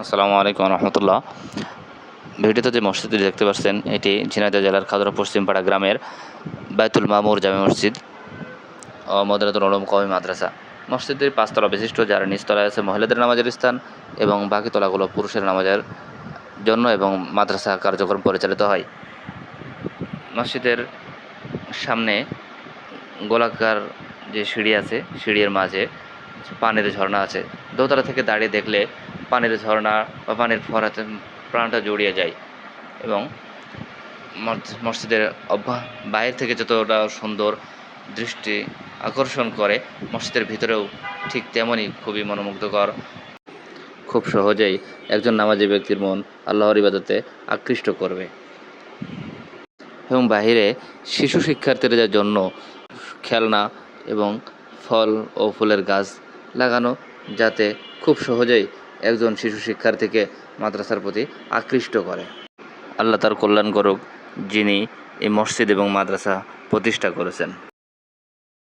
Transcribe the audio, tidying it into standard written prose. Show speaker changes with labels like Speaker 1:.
Speaker 1: আসসালামু আলাইকুম রহমতুল্লাহ। ভিডিওতে যে মসজিদটি দেখতে পাচ্ছেন এটি ঝিনাইদহ জেলার খাদরা পশ্চিমপাড়া গ্রামের বায়তুল মামুর জামে মসজিদ ও মদিনাতুল উলুম কওমি মাদ্রাসা। মসজিদটির 5 তলা বিশিষ্ট, যার নিচতলায় আছে মহিলাদের নামাজের স্থান এবং বাকি তলাগুলো পুরুষের নামাজের জন্য এবং মাদ্রাসা কার্যক্রম পরিচালিত হয়। মসজিদের সামনে গোলাকার যে সিঁড়ি আছে, সিঁড়ির মাঝে পানির ঝর্ণা আছে। দোতলা থেকে দাঁড়িয়ে দেখলে পানির ঝর্ণা বা পানির ফোয়ারাতে প্রাণটা জুড়িয়ে যায় এবং মসজিদের বাইরে থেকে যতটা সুন্দর দৃষ্টি আকর্ষণ করে, মসজিদের ভিতরেও ঠিক তেমনই খুবই মনোমুগ্ধকর। খুব সহজেই একজন নামাজি ব্যক্তির মন আল্লাহর ইবাদতে আকৃষ্ট করবে। এবং বাহিরে শিশু শিক্ষার্থীদের জন্য খেলনা এবং ফল ও ফুলের গাছ লাগানো, যাতে খুব সহজেই একজন শিশু শিক্ষার্থীকে মাদ্রাসার প্রতি আকৃষ্ট করে। আল্লাহ তার কল্যাণ করুক, যিনি এই মসজিদ এবং মাদ্রাসা প্রতিষ্ঠা করেছেন।